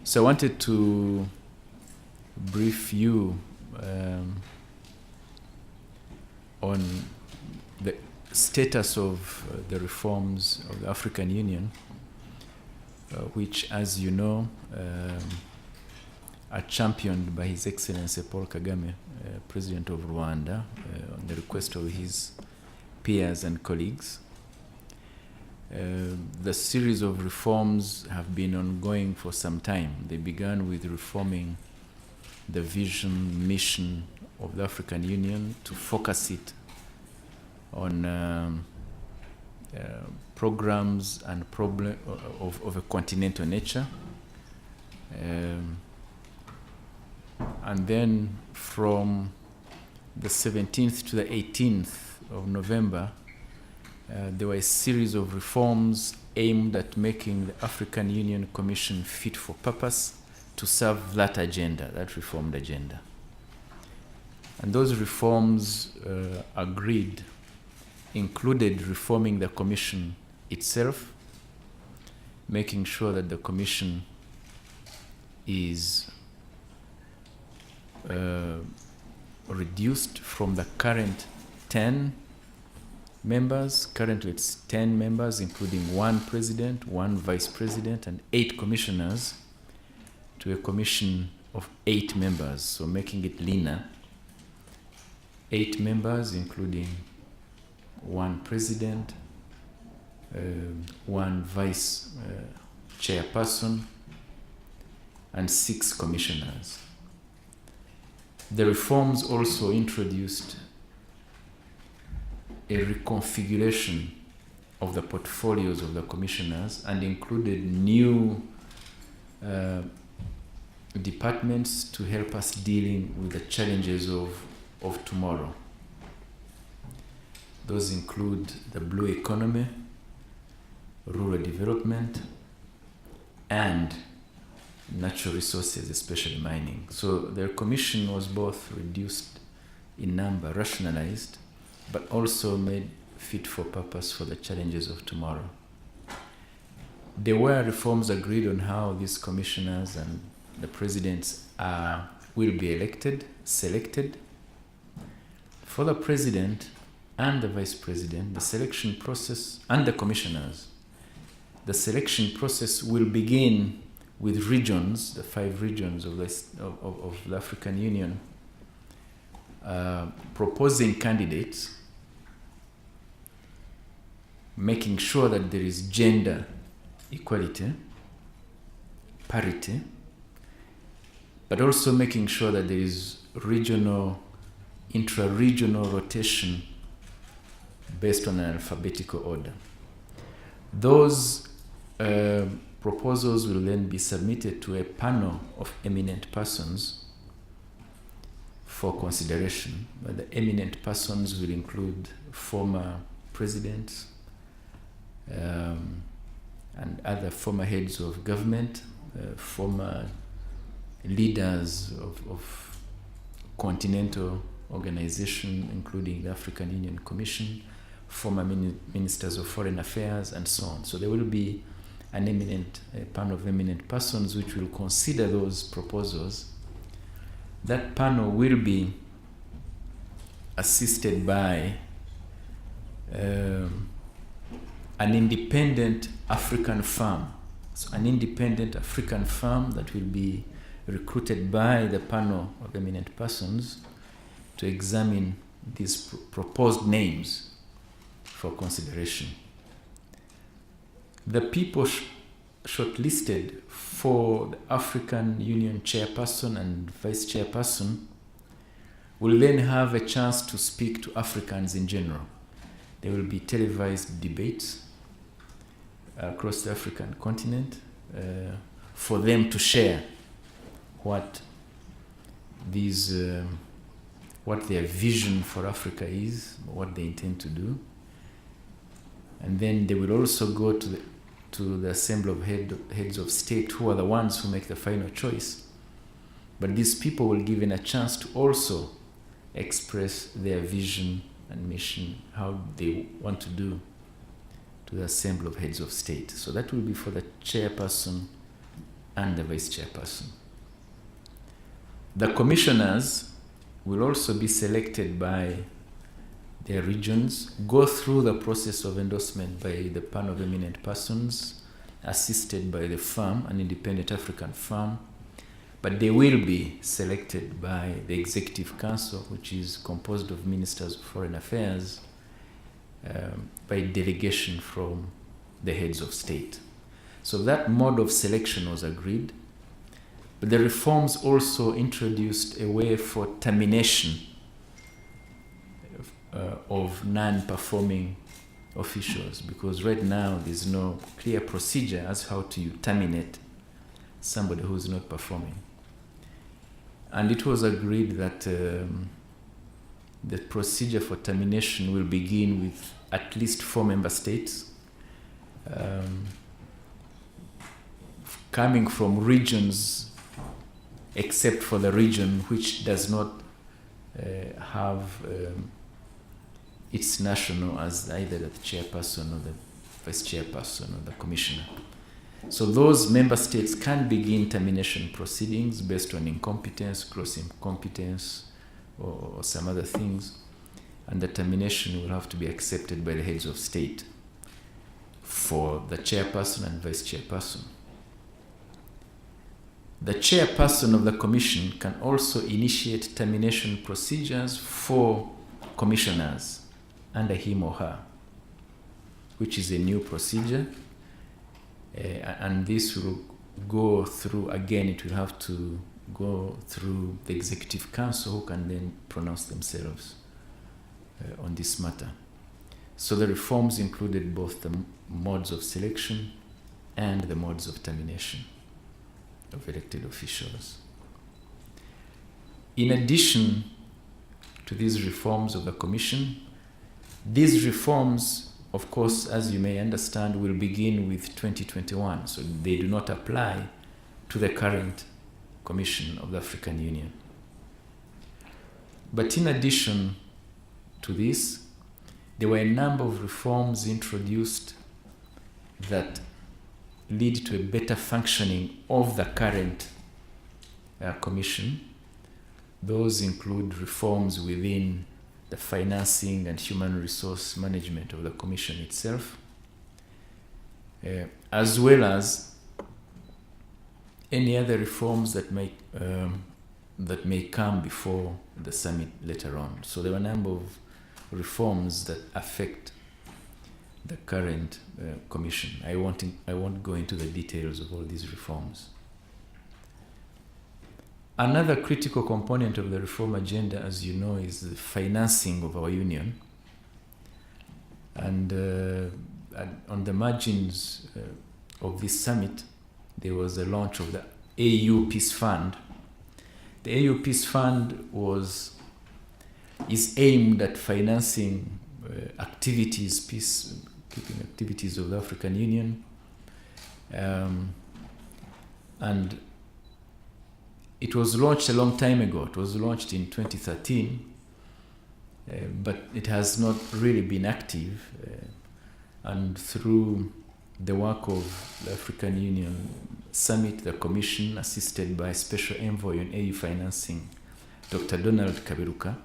So I wanted to brief you on the status of the reforms of the African Union, which, as you know, are championed by His Excellency Paul Kagame, President of Rwanda, on the request of his peers and colleagues. The series of reforms have been ongoing for some time. They began with reforming the vision, mission of the African Union to focus it on programs and problem of a continental nature. And then from the 17th to the 18th of November, there were a series of reforms aimed at making the African Union Commission fit for purpose to serve that agenda, that reformed agenda. And those reforms agreed included reforming the Commission itself, making sure that the Commission is reduced from the current 10 members. Currently it's 10 members, including 1 president, 1 vice president, and 8 commissioners, to a commission of 8 members, so making it leaner. 8 members, including 1 president, 1 vice chairperson, and 6 commissioners. The reforms also introduced a reconfiguration of the portfolios of the commissioners and included new departments to help us dealing with the challenges of tomorrow. Those include the blue economy, rural development, and natural resources, especially mining. So their commission was both reduced in number, rationalized, but also made fit for purpose for the challenges of tomorrow. There were reforms agreed on how these commissioners and the presidents will be selected. For the president and the vice president, the selection process, and the commissioners, the selection process will begin with regions, the 5 regions of the African Union, proposing candidates, making sure that there is gender equality, parity, but also making sure that there is regional, intra-regional rotation based on an alphabetical order. Those proposals will then be submitted to a panel of eminent persons for consideration. The eminent persons will include former presidents and other former heads of government, former leaders of continental organization, including the African Union Commission, former ministers of foreign affairs, and so on. So there will be a panel of eminent persons which will consider those proposals. That panel will be assisted by an independent African firm. So an independent African firm that will be recruited by the panel of eminent persons to examine these proposed names for consideration. The people shortlisted for the African Union chairperson and vice chairperson will then have a chance to speak to Africans in general. There will be televised debates across the African continent for them to share what their vision for Africa is, what they intend to do. And then they will also go to the assembly of heads of state, who are the ones who make the final choice. But these people will be given a chance to also express their vision and mission, how they want to do to the assembly of heads of state. So that will be for the chairperson and the vice chairperson. The commissioners will also be selected by their regions, go through the process of endorsement by the panel of eminent persons, assisted by the firm, an independent African firm, but they will be selected by the Executive Council, which is composed of ministers of foreign affairs, by delegation from the heads of state. So that mode of selection was agreed, but the reforms also introduced a way for termination of non-performing officials, because right now there's no clear procedure as how to terminate somebody who's not performing. And it was agreed that the procedure for termination will begin with at least 4 member states, coming from regions, except for the region which does not have its national as either the chairperson or the vice chairperson or the commissioner. So those member states can begin termination proceedings based on incompetence, gross incompetence, or some other things, and the termination will have to be accepted by the heads of state for the chairperson and vice chairperson. The chairperson of the commission can also initiate termination procedures for commissioners under him or her, which is a new procedure. And this will go through, again, it will have to go through the Executive Council, who can then pronounce themselves on this matter. So the reforms included both the modes of selection and the modes of termination of elected officials. In addition to these reforms of the Commission, these reforms, of course, as you may understand, will begin with 2021, so they do not apply to the current Commission of the African Union. But in addition to this, there were a number of reforms introduced that lead to a better functioning of the current Commission. Those include reforms within the financing and human resource management of the Commission itself, as well as any other reforms that may come before the summit later on. So there were a number of reforms that affect the current Commission. I won't go into the details of all these reforms. Another critical component of the reform agenda, as you know, is the financing of our union. And on the margins of this summit, there was a launch of the AU Peace Fund. The AU Peace Fund is aimed at financing activities, peacekeeping activities of the African Union, and it was launched a long time ago. It was launched in 2013, but it has not really been active. And through the work of the African Union Summit, the Commission, assisted by Special Envoy on AU Financing, Dr. Donald Kaberuka,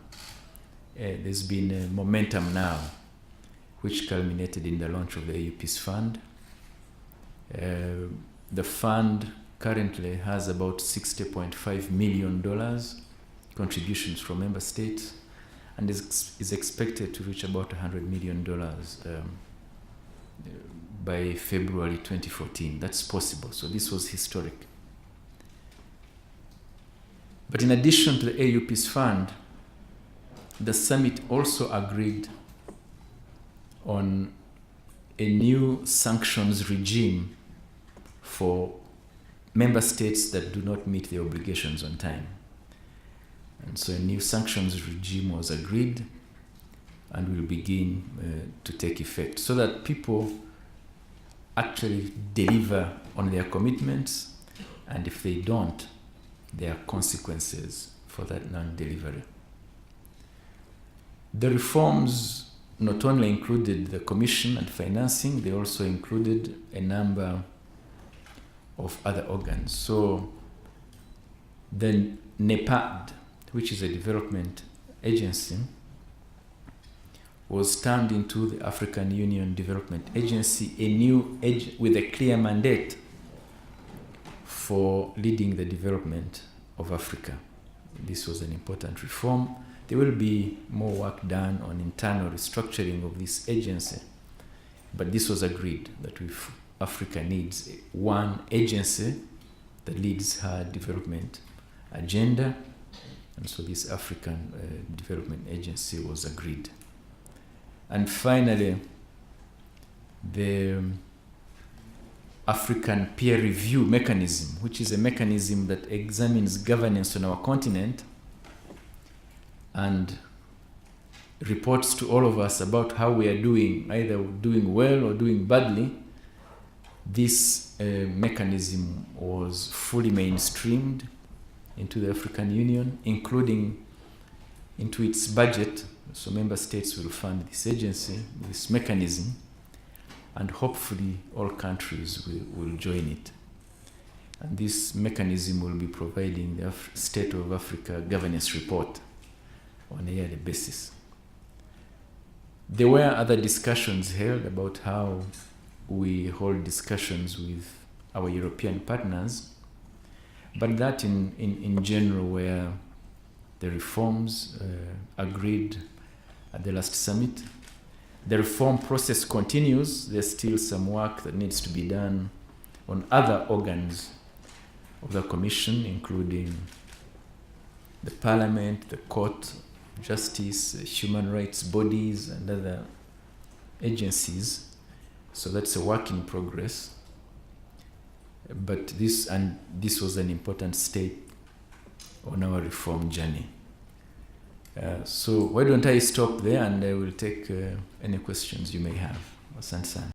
there's been a momentum now, which culminated in the launch of the AU Peace Fund. The fund currently has about $60.5 million contributions from member states, and is expected to reach about $100 million by February 2014. That's possible. So this was historic. But in addition to the AU Peace Fund, the summit also agreed on a new sanctions regime for member states that do not meet their obligations on time. And so a new sanctions regime was agreed and will begin to take effect, so that people actually deliver on their commitments, and if they don't, there are consequences for that non-delivery. The reforms not only included the Commission and financing, they also included a number of other organs. So the NEPAD, which is a development agency, was turned into the African Union Development Agency, a new with a clear mandate for leading the development of Africa. This was an important reform. There will be more work done on internal restructuring of this agency, but this was agreed that if Africa needs one agency that leads her development agenda, and so this African Development Agency was agreed. And finally, the African peer review mechanism, which is a mechanism that examines governance on our continent and reports to all of us about how we are doing, either doing well or doing badly. This mechanism was fully mainstreamed into the African Union, including into its budget. So member states will fund this agency, this mechanism, and hopefully all countries will join it. And this mechanism will be providing the State of Africa governance report on a yearly basis. There were other discussions held about how we hold discussions with our European partners, but that in general were the reforms agreed at the last summit. The reform process continues. There's still some work that needs to be done on other organs of the Commission, including the Parliament, the Court of Justice, human rights bodies, and other agencies. So that's a work in progress. But this was an important step on our reform journey. So why don't I stop there, and I will take any questions you may have. Asante sana.